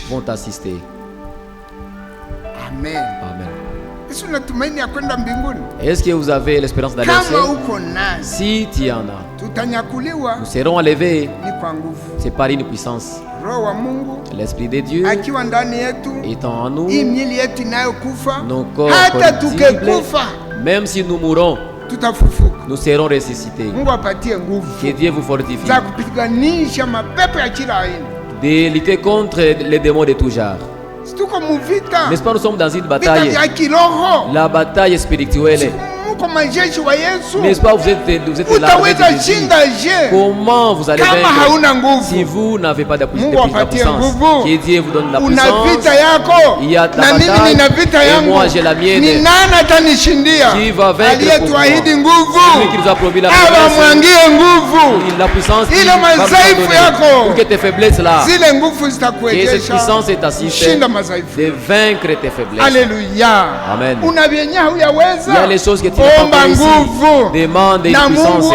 vont t'assister. Amen. Amen. Est-ce que vous avez l'espérance d'aller au ciel? Si tu en as, nous serons enlevés. C'est par une puissance. L'Esprit de Dieu étant en nous, nos corps corruptibles, même si nous mourrons, nous serons ressuscités. Que Dieu vous fortifie de lutter contre les démons de tout genre. N'est-ce pas, nous sommes dans une bataille, la bataille spirituelle. N'est-ce pas, vous êtes là. Comment vous allez vaincre si vous n'avez pas de puissance? Que Dieu vous donne la puissance. Il y a ta bataille et moi j'ai la mienne. Qui va vaincre pour moi? Celui qui nous a promis la puissance qui va vous donner. Pour que tes faiblesses là, que cette puissance est assise de vaincre tes faiblesses. Alléluia. Amen. Il y a les choses que tu n'as pas ici. Demande une puissance.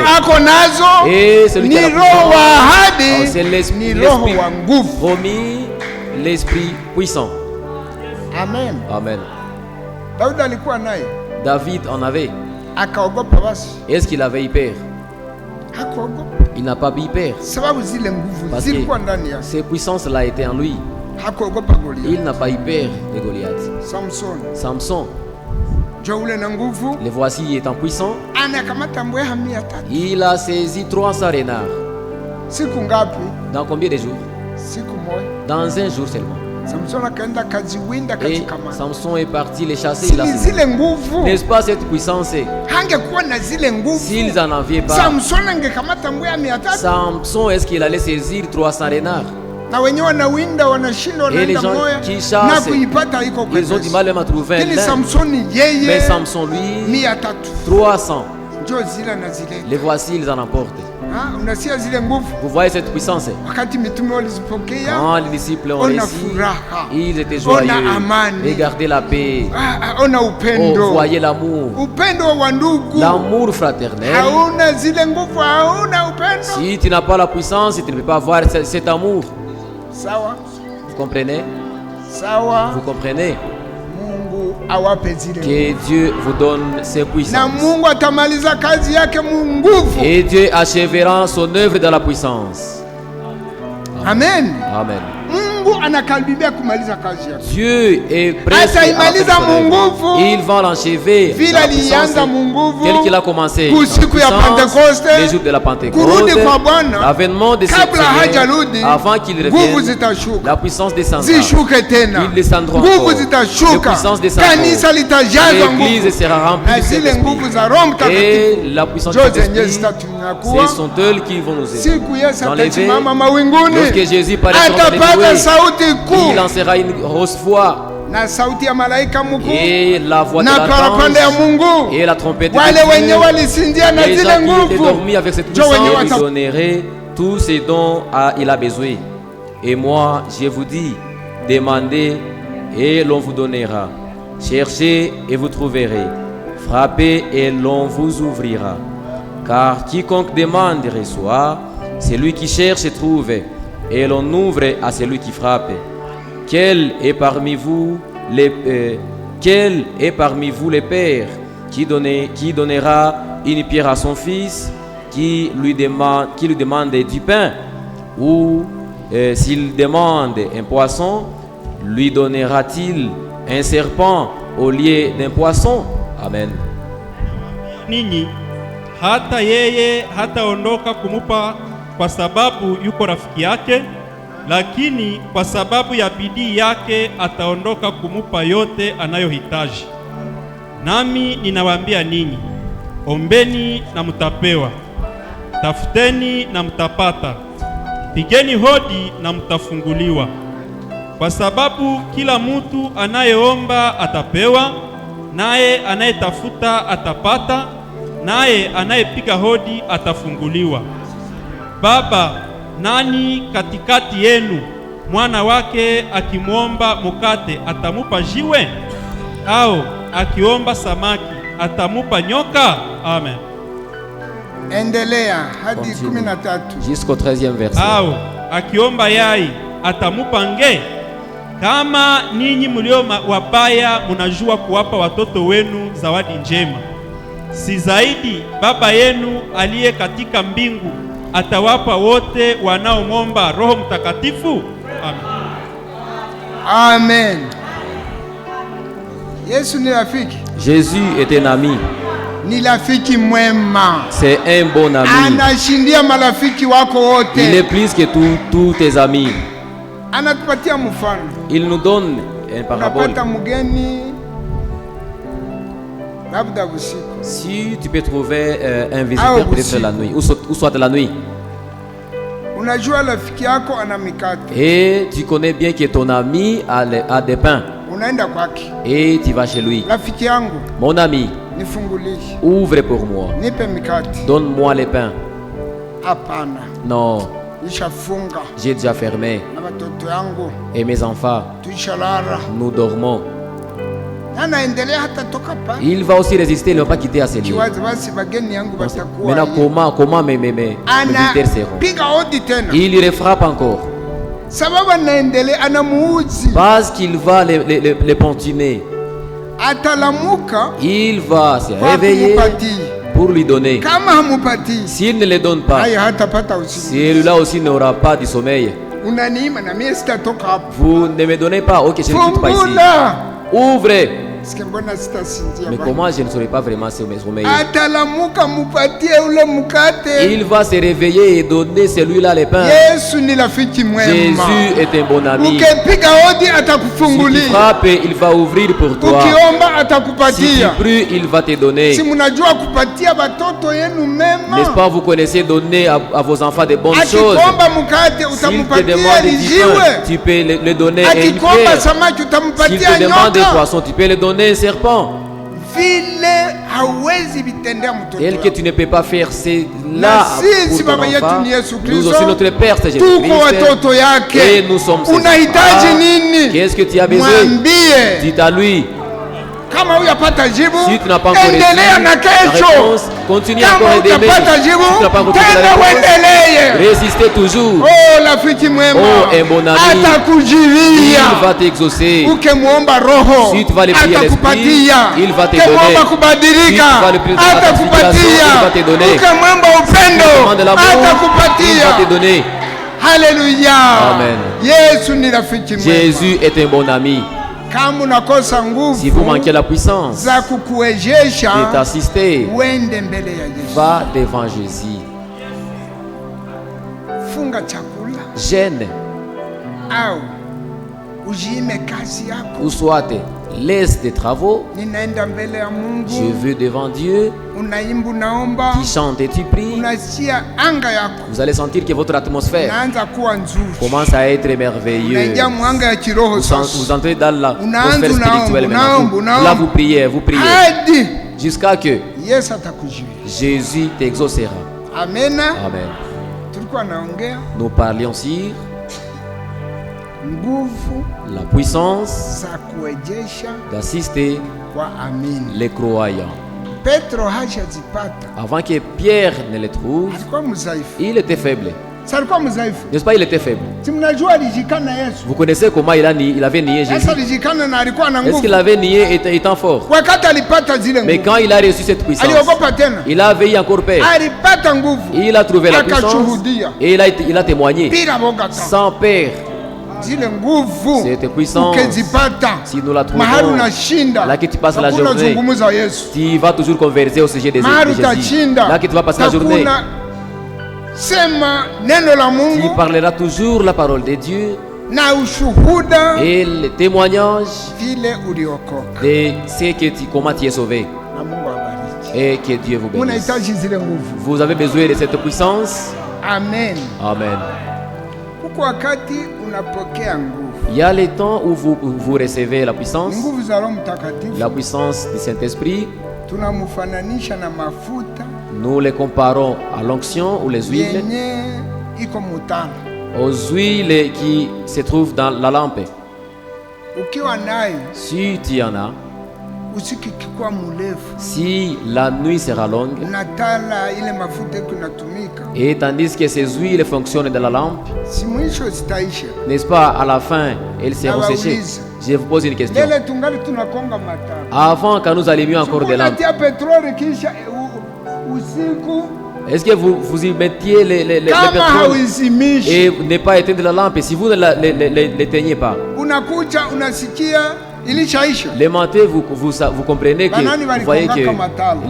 Et celui qui a la puissance, c'est l'esprit promis, l'esprit puissant. Amen. Amen. David en avait. Est-ce qu'il avait hyper? Il n'a pas eu peur. Parce que ces puissances-là étaient en lui. Il n'a pas eu peur de Goliath. Samson. Le voici étant puissant. Il a saisi 300 renards. Dans combien de jours? Dans un jour seulement. Et Samson est parti les chasser. N'est-ce pas cette puissance? S'ils en avaient pas, Samson, est-ce qu'il allait saisir 300 renards? Et les gens qui chassent, ils ont du mal à trouver un lin. Mais Samson, lui, 300. Les voici, ils en emportent. Vous voyez cette puissance? Quand les disciples ont réussi, ils étaient joyeux. Regardez la paix. Oh, voyez l'amour. L'amour fraternel. Si tu n'as pas la puissance, tu ne peux pas avoir cet amour. Vous comprenez? Vous comprenez? Que Dieu vous donne ses puissances. Et Dieu achèvera son œuvre dans la puissance. Amen. Amen. Dieu est prêt à il va l'enchever tel qu'il a commencé les jours de la Pentecôte, l'avènement de cette Seigneur, avant qu'il revienne, la puissance descendra. Il descendra encore. La puissance descendra. L'église sera remplie de Saint-Esprit. Et la puissance de Saint-Esprit, ce sont eux qui vont nous aider. Lorsque Jésus paraîtra il lancera une grosse voix et la voix de l'archange et la trompette de Dieu. Les gens qui étaient dormis avec cette puissance, il donnerait tout ce dont il a besoin. Et moi, je vous dis, demandez et l'on vous donnera. Cherchez et vous trouverez. Frappez et l'on vous ouvrira. Car quiconque demande reçoit, celui qui cherche trouve. Et l'on ouvre à celui qui frappe. Quel est parmi vous les pères qui donnera une pierre à son fils qui lui demande du pain, ou s'il demande un poisson, lui donnera-t-il un serpent au lieu d'un poisson? Amen. Ninyi hata yeye hataondoka kumupa kwa sababu yuko rafiki yake, lakini kwa sababu ya bidii yake ataondoka kumupa yote anayohitaji. Nami ninawaambia ninyi, ombeni na mtapewa, tafuteni na mtapata, pigeni hodi na mtafunguliwa. Kwa sababu kila mtu anayeomba atapewa, naye anayetafuta atapata, naye anayepiga hodi atafunguliwa. Baba, nani katikati yenu mwana wake akimwomba mkate atamupa jiwe? Au akiomba samaki atamupa nyoka? Amen. Endelea hadi 13. Jusqu'au 13e verset. Au akiomba yai atamupa nge? Kama ninyi mlio wabaya munajua kuwapa watoto wenu zawadi njema, si zaidi Baba yenu aliye katika mbingu atawapa wote wanaomwomba Roho Mtakatifu? Amen. Amen. Yesu ni rafiki. Jésus est un ami. Ni rafiki mwema. C'est un bon ami. Anashindia marafiki wako wote. Il est plus que tous tes amis. Anatupatia mfano. Il nous donne un parabole. Unapata mgeni labda usiku. Si tu peux trouver un visiteur peut-être la nuit ou soit la nuit. Unajua rafiki yako ana mikate. Et tu connais bien que ton ami a des pains. Unaenda kwake. Et tu vas chez lui. Rafiki yangu. Mon ami. Nifungulie. Ouvre pour moi. Nipe mikate. Donne-moi les pains. Hapana. Non. Nishafunga. J'ai déjà fermé. Na watoto yangu. Et mes enfants. Tuishalala. Nous dormons. Il va aussi résister, il ne va pas quitter à ses lieux. Maintenant, comment mes visiteurs seront? Il y refrappe encore. Parce qu'il va les pontiner. Il va se réveiller pour lui donner. S'il ne les donne pas, celui-là aussi n'aura pas du sommeil. Vous ne me donnez pas, ok, je ne quitte pas ici. Ouvrez. Mais comment je ne saurais pas vraiment sommeiller? Il va se réveiller et donner celui-là les pains. Jésus est un bon ami. Si tu frappes, il va ouvrir pour toi. Si tu pries, il va te donner. N'est-ce pas, vous connaissez donner à vos enfants de bonnes choses? S'il te demande du pain, tu peux le donner à une pierre. S'il te demande des poissons, tu peux le donner un serpent. Tel que tu ne peux pas faire cela pour ton enfant, nous aussi notre Père c'est Jésus-Christ et nous sommes ses enfants. Qu'est-ce que tu as besoin? Dis à lui. Si tu n'as pas encore reçu la réponse, continue encore à aimer. Si tu n'as pas encore reçu la réponse, résistez toujours. Oh, un bon ami, il va t'exaucer. Si tu vas le prier à l'esprit, il va te donner. Si tu vas le prier à la sanctification, il va te donner. Si tu demandes de l'amour, il va te donner. Alléluia. Amen. Jésus est un bon ami. Si vous manquez la puissance de t'assister, va devant Jésus. Gêne. Ou soit laisse des travaux. Je veux devant Dieu. Tu chantes et tu pries. Vous allez sentir que votre atmosphère commence à être merveilleuse. Vous entrez dans l'atmosphère spirituelle maintenant. Là vous priez. Jusqu'à que Jésus t'exaucera. Amen. Nous parlions sur la puissance d'assister les croyants. Avant que Pierre ne les trouve, il était faible. N'est-ce pas, il était faible. Vous connaissez comment il avait nié Jésus? Est-ce qu'il avait nié étant fort? Mais quand il a reçu cette puissance, il a veillé encore peur. Il a trouvé la puissance et il a témoigné sans peur. Cette puissance, si nous la trouvons, là que tu passes la journée, tu vas toujours converser au sujet de Jésus. Là que tu vas passer la journée, tu parleras toujours la parole de Dieu et le témoignage de comment tu es sauvé. Et que Dieu vous bénisse. Vous avez besoin de cette puissance. Amen. Amen. Il y a les temps où vous recevez la puissance du Saint-Esprit. Nous les comparons à l'onction ou les huiles, aux huiles qui se trouvent dans la lampe. Si tu en as, Si la nuit sera longue, et tandis que ces huiles fonctionnent de la lampe, n'est-ce pas, à la fin, elles seront séchées. Je vous pose une question. Avant que nous allimions encore des lampes, est-ce que vous y mettiez les pétroles et ne pas éteindre la lampe? Et si vous ne l'éteignez pas, les manteaux, vous comprenez que vous voyez que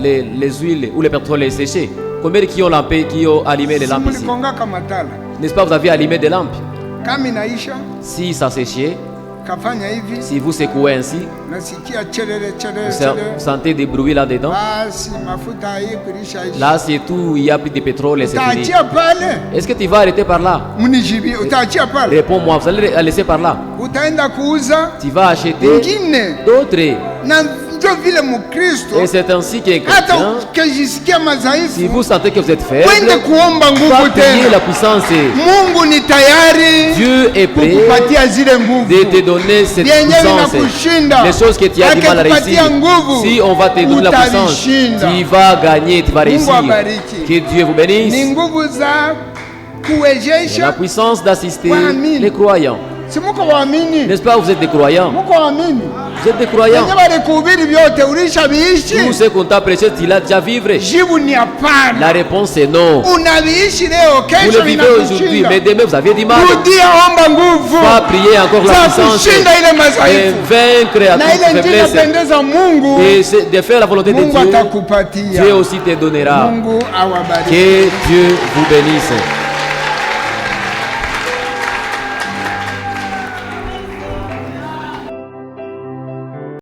les huiles ou les pétroles est séché. Combien qui ont allumé les lampes ici? N'est-ce pas, vous avez allumé des lampes? Si ça séchait, si vous secouez ainsi, vous sentez des bruits là-dedans. Là, c'est tout, il n'y a plus de pétrole et c'est fini. Est-ce que tu vas arrêter par là? Réponds-moi, vous allez la laisser par là. Tu vas acheter d'autres. Et c'est ainsi qu'un chrétien, si vous sentez que vous êtes faible, va prier la puissance. Dieu est prêt de te donner cette puissance. Les choses que tu as du mal à réussir, si on va te donner la puissance, tu vas gagner, tu vas réussir. Que Dieu vous bénisse. La puissance d'assister les croyants. N'est-ce pas, vous êtes des croyants? Vous êtes des croyants. Tout ce qu'on t'a prêché, tu l'as déjà vécu. La réponse est non. Vous le vivez aujourd'hui, mais demain vous avez du mal. Va prier encore la puissance et vaincre à toute faiblesse et de faire la volonté de Dieu. Dieu aussi te donnera. Que Dieu vous bénisse.